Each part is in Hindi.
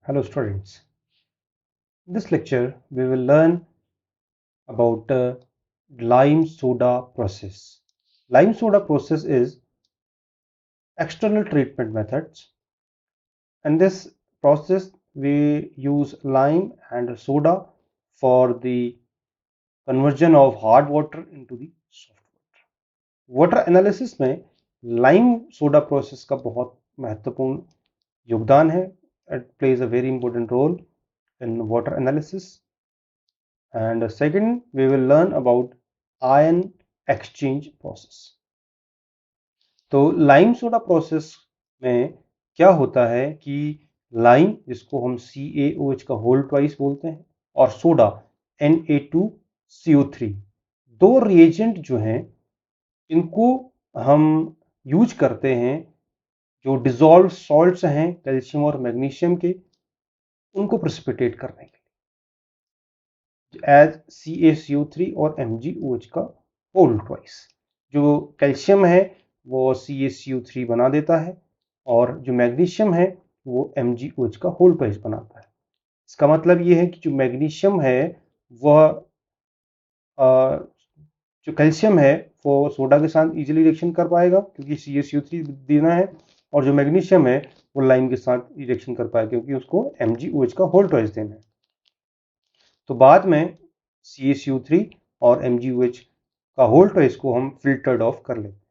Hello students. In this lecture we will learn about lime soda process. Lime soda process is external treatment methods. In this process we use lime and soda for the conversion of hard water into the soft water. Water analysis में लाइम सोडा प्रोसेस का बहुत महत्वपूर्ण योगदान है. It plays a very important role in water analysis. And second, we will learn about ion exchange process. तो लाइम सोडा प्रोसेस में क्या होता है कि लाइम, जिसको हम CaOH का होल ट्वाइस बोलते हैं, और सोडा Na2CO3, दो रिएजेंट जो हैं इनको हम यूज करते हैं जो डिजॉल्व सॉल्ट्स हैं कैल्शियम और मैग्नीशियम के, उनको प्रेसिपिटेट करने के लिए एज CaCO3 और MgOH का होल ट्वाइस. जो कैल्शियम है वो CaCO3 बना देता है और जो मैग्नीशियम है वो MgOH का होल ट्वाइस बनाता है. इसका मतलब ये है कि जो मैग्नीशियम है वह जो कैल्शियम है वो सोडा के साथ इजीली रिएक्शन कर पाएगा क्योंकि CaCO3 देना है, और जो मैग्नीशियम है वो लाइम के साथ रिएक्शन कर पाएगा क्योंकि उसको MgOH का होल ट्वाइस देना है. तो बाद में CaCO3 और MgOH का होल ट्वाइस को हम फिल्टर्ड ऑफ कर लेते हैं.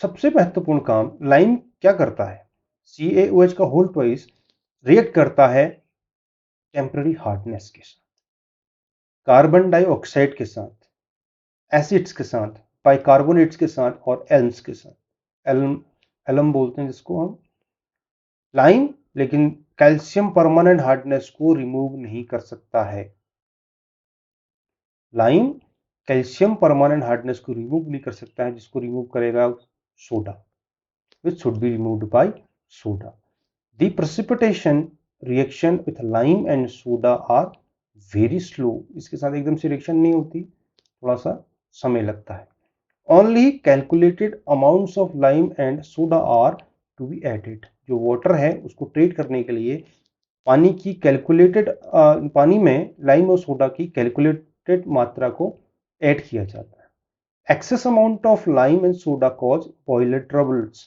सबसे महत्वपूर्ण काम लाइम क्या करता है? CaOH का होल ट्वाइस रिएक्ट करता है टेम्पररी हार्डनेस के साथ, कार्बन डाइऑक्साइड के साथ, एसिड्स के साथ, बाइकार्बोनेट्स के साथ और एल्म्स के साथ. एलम बोलते हैं जिसको हम. लाइम लेकिन कैल्शियम परमानेंट हार्डनेस को रिमूव नहीं कर सकता है. लाइम कैल्शियम परमानेंट हार्डनेस को रिमूव नहीं कर सकता है, जिसको रिमूव करेगा soda, which should be removed by soda. The precipitation reaction with lime and soda are very slow. इसके साथ एकदम से रिएक्शन नहीं होती, थोड़ा सा समय लगता है. Only calculated amounts of lime and soda are to be added. जो वाटर है उसको ट्रीट करने के लिए पानी की कैलकुलेटेड पानी में लाइम और सोडा की कैलकुलेटेड मात्रा को ऐड किया जाता है. Excess amount of lime and soda cause boiler troubles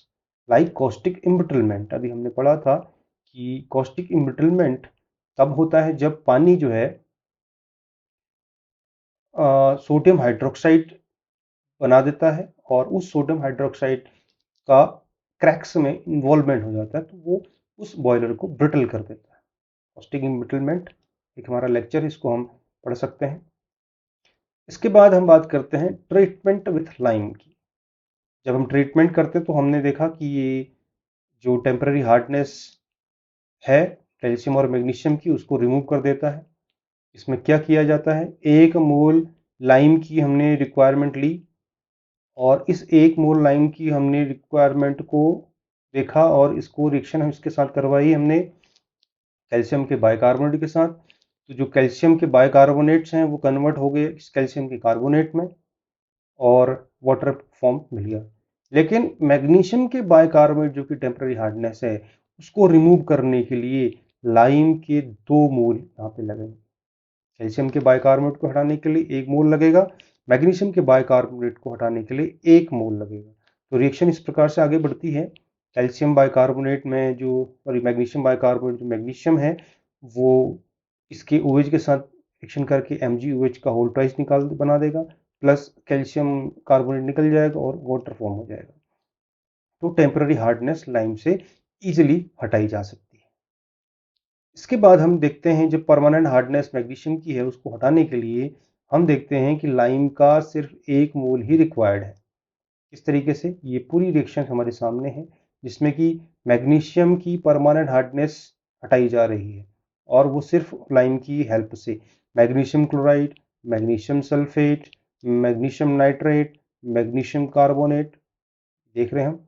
like caustic embrittlement. अभी हमने पढ़ा था कि caustic embrittlement तब होता है जब पानी जो है सोडियम हाइड्रोक्साइड बना देता है और उस सोडियम हाइड्रोक्साइड का क्रैक्स में इन्वॉल्वमेंट हो जाता है, तो वो उस बॉयलर को ब्रिटल कर देता है. कॉस्टिक एम्ब्रिटलमेंट एक हमारा लेक्चर है, इसको हम पढ़ सकते हैं. इसके बाद हम बात करते हैं ट्रीटमेंट विथ लाइम की. जब हम ट्रीटमेंट करते हैं तो हमने देखा कि ये जो टेम्पररी हार्डनेस है कैल्शियम और मैग्नीशियम की, उसको रिमूव कर देता है. इसमें क्या किया जाता है, 1 मोल लाइम की हमने रिक्वायरमेंट ली और इस 1 मोल लाइम की हमने रिक्वायरमेंट को देखा और इसको रिएक्शन हम इसके साथ करवाई हमने कैल्शियम के बाइकार्बोनेट के साथ. तो जो कैल्शियम के बाइकार्बोनेट्स हैं वो कन्वर्ट हो गए इस कैल्शियम के कार्बोनेट में और वाटर फॉर्म मिल गया. लेकिन मैग्नीशियम के बाइकार्बोनेट जो कि टेम्पररी हार्डनेस है उसको रिमूव करने के लिए लाइम के 2 मोल यहाँ पे लगेंगे. कैल्शियम के बाइकार्बोनेट को हटाने के लिए 1 मोल लगेगा, मैग्नीशियम के बाइकार्बोनेट को हटाने के लिए 1 मोल लगेगा. तो रिएक्शन इस प्रकार से आगे बढ़ती है. कैल्शियम बाइकार्बोनेट में जो सॉरी मैग्नीशियम बाइकार्बोनेट जो मैग्नीशियम है वो इसके OH के साथ रिएक्शन करके MgOH का होल ट्वाइस निकाल बना देगा, प्लस कैल्शियम कार्बोनेट निकल जाएगा और वाटर फॉर्म हो जाएगा. तो टेम्पररी हार्डनेस लाइम से इजीली हटाई जा सकती है. इसके बाद हम देखते हैं जब परमानेंट हार्डनेस मैग्नीशियम की है उसको हटाने के लिए हम देखते हैं कि लाइम का सिर्फ 1 मोल ही रिक्वायर्ड है. इस तरीके से ये पूरी रिएक्शन हमारे सामने है जिसमें कि मैग्नीशियम की परमानेंट हार्डनेस हटाई जा रही है और वो सिर्फ लाइम की हेल्प से. Magnesium chloride, magnesium sulphate, magnesium nitrate, magnesium carbonate देख रहे हैं हम.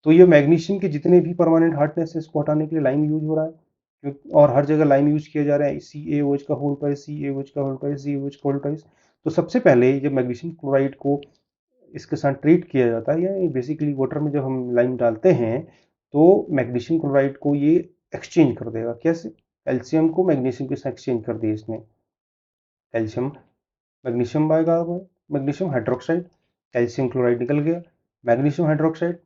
तो ये मैग्नीशियम के जितने भी परमानेंट हार्डनेस है इसको हटाने के लिए लाइम यूज हो रहा है और हर जगह लाइम यूज किया जा रहा है. CaOH का होल ट्वाइस, CaOH का होल ट्वाइस, CaOH का होल ट्वाइस. तो सबसे पहले जब मैग्नीशियम क्लोराइड को इसके साथ ट्रीट किया जाता है या बेसिकली वाटर में जब हम लाइम डालते हैं तो मैग्नीशियम क्लोराइड को ये एक्सचेंज कर देगा। कैसे? कैल्शियम को मैग्नीशियम के साथ एक्सचेंज कर दिया इसने। Calcium magnesium bicarbonate, magnesium hydroxide, calcium chloride निकल गया, मैग्नीशियम हाइड्रोक्साइड,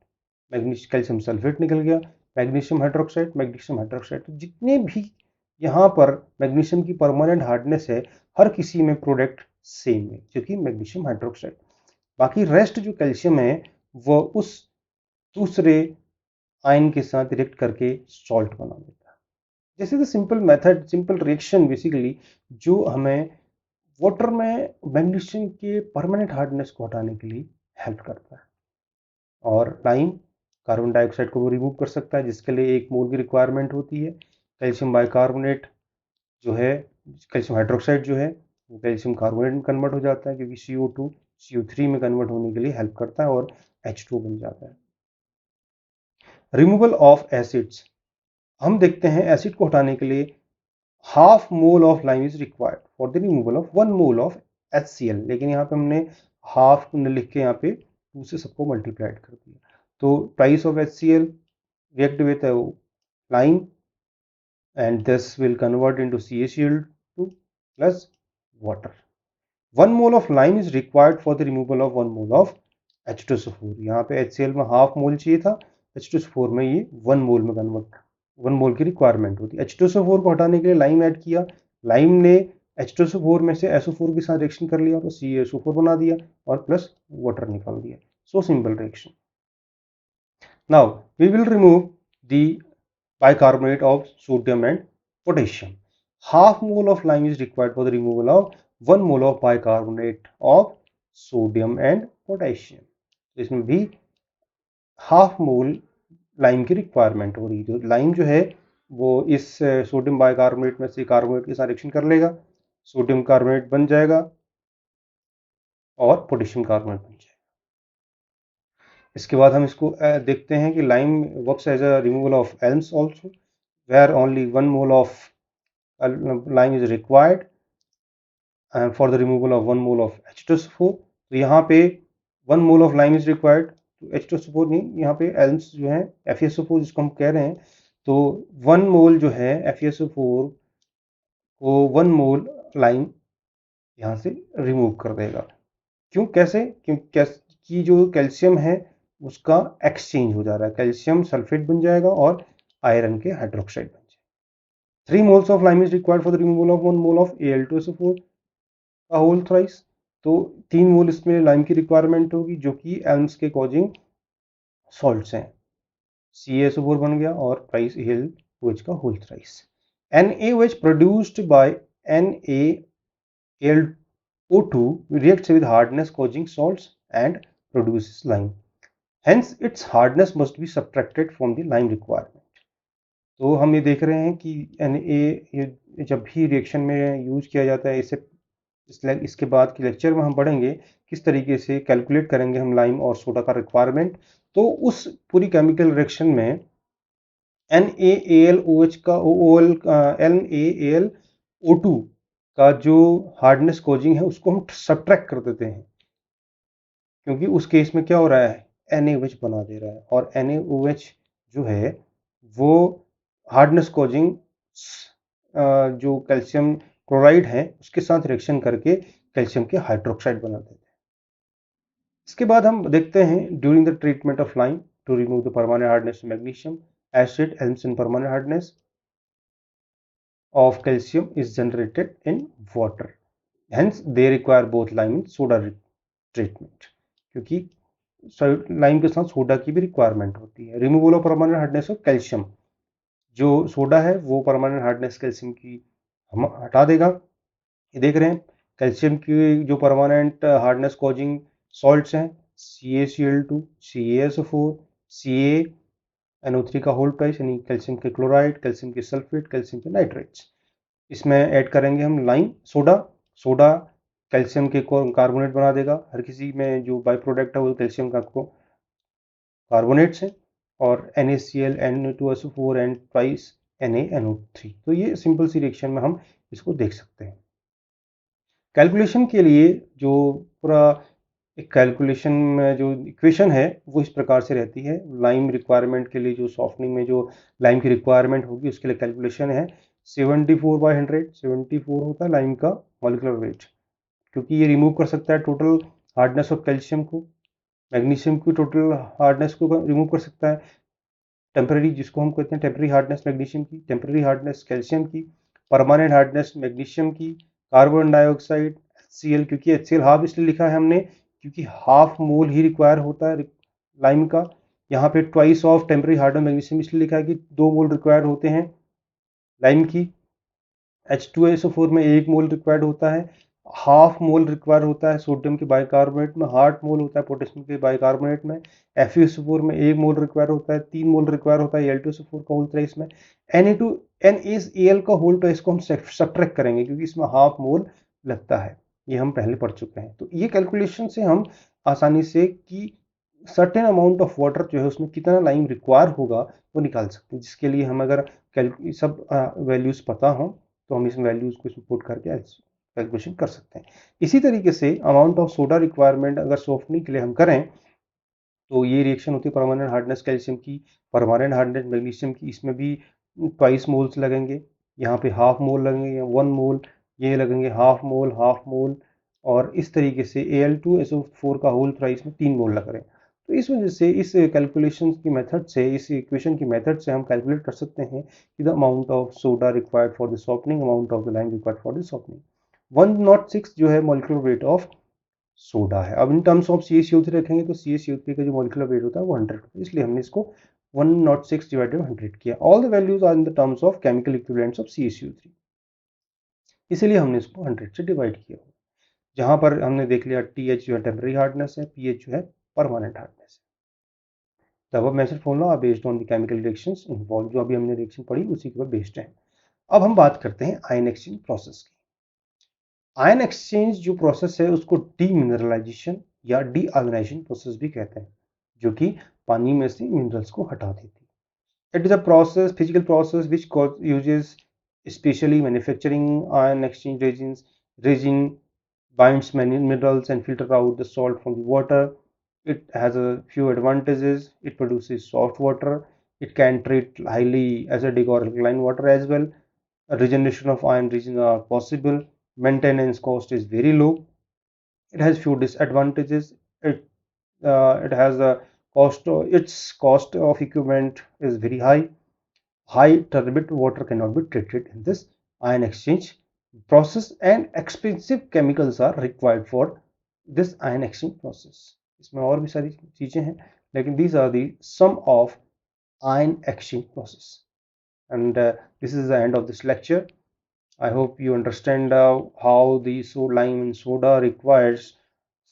कैल्शियम सल्फेट निकल गया, मैग्नीशियम हाइड्रोक्साइड, मैग्नीशियम हाइड्रोक्साइड। तो जितने भी यहाँ पर मैग्नीशियम की परमानेंट हार्डनेस है, हर किसी में प्रोडक्ट सेम है, क्योंकि मैग्नीशियम हाइड्रोक्साइड। बाकी रेस्ट जो कैल्शियम है वो उस दूसरे आयन के साथ रिएक्ट करके सॉल्ट बना देता है। This is the simple method, simple reaction basically, जो हमें वाटर में मैग्नीशियम के परमानेंट हार्डनेस को हटाने के लिए हेल्प करता है। और लाइम कार्बन डाइऑक्साइड को रिमूव कर सकता है, जिसके लिए 1 मोल की रिक्वायरमेंट होती है। कैल्शियम बाइकार्बोनेट जो है, कैल्शियम हाइड्रोक्साइड जो है, वो कैल्शियम कार्बोनेट में कन्वर्ट हो जाता है, क्योंकि CO2 CO3 में कन्वर्ट होने के लिए हेल्प करता है और H2 बन जाता है। रिमूवल ऑफ एसिड्स, हम देखते हैं एसिड को हटाने के लिए half mole of lime is required for the removal of 1 mole of HCl, लेकिन यहाँ पे हमने हाफ लिख के यहाँ पे 2 से सबको मल्टीप्लाइड कर दिया। तो price of HCl react with a lime and this will convert into CaCl2 plus water. 1 mole of lime is required for the removal of 1 mole of H2SO4। यहाँ पे HCl में हाफ मोल चाहिए था, H2SO4 में ये 1 मोल में कन्वर्ट, 1 मोल की रिक्वायरमेंट होती है। H2SO4 को हटाने के लिए लाइम ऐड किया, लाइम ने H2SO4 में से SO4 के साथ रिएक्शन कर लिया और CaSO4 बना दिया और प्लस वाटर निकाल दिया। So simple reaction. Now we will remove the bicarbonate of sodium and potassium. Half mole of lime is required for the removal of 1 mole of bicarbonate of sodium and potassium. इसमें भी हाफ मोल लाइम की रिक्वायरमेंट हो रही है। जो लाइम जो है वो इस सोडियम बाइकार्बोनेट में से कार्बोनेट के साथ रिएक्शन कर लेगा, सोडियम कार्बोनेट बन जाएगा और पोटेशियम कार्बोनेट बन जाएगा। इसके बाद हम इसको देखते हैं कि lime works as a removal of alums also, where only 1 mole of lime is required for the removal of 1 mole of H2SO4। तो यहाँ पे 1 mole of lime is required, तो H2SO4 नहीं, यहाँ पे एल्म्स जो है FeSO4 जिसको हम कह रहे हैं, तो 1 मोल जो है FeSO4 को 1 मोल लाइम यहाँ से रिमूव कर देगा। क्यों, कैसे? क्योंकि जो कैल्शियम है उसका एक्सचेंज हो जा रहा है, कैल्शियम सल्फेट बन जाएगा और आयरन के हाइड्रोक्साइड बन जाएगा। 3 moles of lime is required for the removal of 1 mole of Al2SO4 का होल थ्राइस। तो 3 मोल इसमें लाइम की रिक्वायरमेंट होगी, जो कि एल्म्स के कॉजिंग सॉल्ट्स हैं। CaSO4 बन गया और प्राइस AlOH का whole thrice. NaOH produced by NaAlO2 reacts with hardness causing salts and produces lime. Hence its hardness must be subtracted from the lime requirement. तो हम ये देख रहे हैं कि Na जब भी रिएक्शन में यूज किया जाता है, इसके बाद के लेक्चर में हम पढ़ेंगे किस तरीके से कैलकुलेट करेंगे हम लाइम और सोडा का रिक्वायरमेंट। तो उस पूरी केमिकल रिएक्शन में NaAlOH का NaAlO2 का जो हार्डनेस कॉजिंग है उसको हम सब्ट्रैक्ट कर देते हैं, क्योंकि उस केस में क्या हो रहा है, NaOH बना दे रहा है, और NaOH जो है वो हार्डनेस कॉजिंग जो कैल्शियम क्लोराइड है उसके साथ रिएक्शन करके कैल्शियम के हाइड्रोक्साइड बना देते हैं। इसके बाद हम देखते हैं during the treatment of lime to remove the permanent hardness magnesium acid helps in permanent hardness of calcium is generated in water, hence they require both lime and soda treatment, क्योंकि लाइम के साथ सोडा की भी रिक्वायरमेंट होती है। Removal of permanent hardness of calcium, जो सोडा है वो परमानेंट हार्डनेस कैल्शियम की हम हटा देगा। ये देख रहे हैं कैल्शियम की जो परमानेंट हार्डनेस कॉजिंग सॉल्ट्स हैं, CaCl2, CaSO4, CaNO3 का होल प्राइस, यानी कैल्शियम के क्लोराइड, कैल्शियम के सल्फेट, कैल्शियम के नाइट्रेट्स। इसमें ऐड करेंगे हम लाइम, सोडा कैल्शियम के कार्बोनेट बना देगा। हर किसी में जो बाई प्रोडक्ट है वो कैल्शियम का कार्बोनेट्स है, और NaCl, Na2SO4 and twice NaNO3। तो ये सिंपल सी रिएक्शन में हम इसको देख सकते हैं। कैलकुलेशन के लिए जो पूरा एक कैलकुलेशन में जो इक्वेशन है वो इस प्रकार से रहती है। लाइम रिक्वायरमेंट के लिए जो सॉफ्टनिंग में जो लाइम की रिक्वायरमेंट होगी उसके लिए कैलकुलेशन है 74/100। 74 होता है लाइम का मॉलिक्यूलर वेट, क्योंकि ये रिमूव कर सकता है टोटल हार्डनेस ऑफ कैल्शियम को, मैग्नीशियम की टोटल हार्डनेस को रिमूव कर सकता है, टेम्पररी जिसको हम कहते हैं टेम्पररी हार्डनेस मैग्नीशियम की, टेम्पररी हार्डनेस कैल्शियम की, परमानेंट हार्डनेस मैग्नीशियम की, कार्बन डाइऑक्साइड HCl, क्योंकि HCl हाफ इसलिए लिखा है हमने क्योंकि हाफ मोल ही रिक्वायर होता है लाइम का। यहाँ पे twice of temporary hardness magnesium इसलिए लिखा है कि 2 मोल रिक्वायर होते हैं लाइम की। H2SO4 में 1 मोल रिक्वायर्ड होता है, हाफ मोल रिक्वायर होता है सोडियम के बाइकार्बोनेट में, हाफ मोल होता है पोटेशियम के बाइकार्बोनेट में। FeSO4 में 1 मोल रिक्वायर होता है, 3 मोल रिक्वायर होता है Al2SO4 का होल ट्रेस में। NaCl का होल ट्रेस को हम सब्ट्रैक्ट करेंगे क्योंकि इसमें हाफ मोल लगता है, ये हम पहले पढ़ चुके हैं। तो ये कैलकुलेशन से हम आसानी से कि सर्टेन अमाउंट ऑफ वाटर जो है उसमें कितना लाइम रिक्वायर होगा वो निकाल सकते हैं, जिसके लिए हम अगर सब वैल्यूज पता हो तो हम इस वैल्यूज को पुट करके कैलकुलेशन कर सकते हैं। इसी तरीके से अमाउंट ऑफ सोडा रिक्वायरमेंट अगर सॉफ्टनिंग के लिए हम करें तो ये रिएक्शन होती है परमानेंट हार्डनेस कैल्शियम की, परमानेंट हार्डनेस मैग्नीशियम की, इसमें भी ट्वाइस मोल्स लगेंगे, यहाँ पे हाफ मोल लगेंगे, 1 मोल, ये लगेंगे हाफ मोल, और इस तरीके से Al2SO4 का होल थ्राइस में 3 मोल लग रहे हैं। तो इस वजह से इस कैलकुलेशन की मेथड से, इस इक्वेशन की मेथड से हम कैलकुलेट कर सकते हैं कि the amount of soda required for the softening, amount of the lime required for the softening. 106 जो है मॉलिक्यूलर वेट ऑफ सोडा है। अब इन टर्म्स ऑफ CaCO3 रखेंगे तो CaCO3 का जो मॉलिक्यूलर वेट होता है वो 100 होता है, इसलिए हमने इसको 106 डिवाइडेड 100 किया। All the values are in the terms of chemical equivalents of CaCO3, इसीलिए हमने इसको 100 से डिवाइड किया। जहां पर हमने देख लिया TH जो है टेम्पररी हार्डनेस है, PH जो है परमानेंट हार्डनेस है। तब अब message formula are based on the chemical reactions involve, जो अभी हमने रिएक्शन पढ़ी उसी के ऊपर बेस्ड है। अब हम बात करते हैं आयन एक्सचेंज प्रोसेस की। आयन एक्सचेंज जो प्रोसेस है उसको डीमिनरलाइजेशन या डीआयोनाइजेशन प्रोसेस भी कहते हैं, जो कि पानी में से मिनरल्स को हटा देती है। It is a process, physical process which uses especially manufacturing ion exchange reagents. Reagin binds many minerals and filter out the salt from the water. It has a few advantages. It produces soft water. It can treat highly acidic or alkaline water as well. A regeneration of ion regions are possible. Maintenance cost is very low. It has few disadvantages. It has a its cost of equipment is very high. High turbid water cannot be treated in this ion exchange process, and expensive chemicals are required for this ion exchange process. इसमें और भी सारी चीजें हैं, लेकिन these are the sum of ion exchange process. And this is the end of this lecture. I hope you understand how the lime and soda requires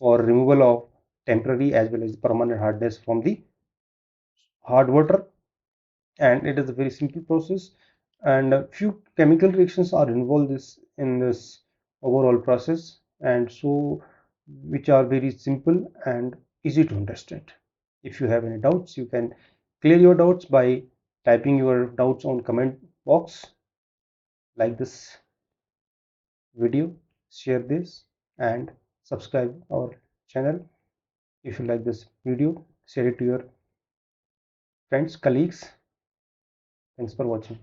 for removal of temporary as well as permanent hardness from the hard water, and it is a very simple process, and a few chemical reactions are involved in this overall process, and so which are very simple and easy to understand. If you have any doubts, you can clear your doubts by typing your doubts on comment box. Like this video, share this, and subscribe our channel. If you like this video, share it to your friends, colleagues. Thanks for watching.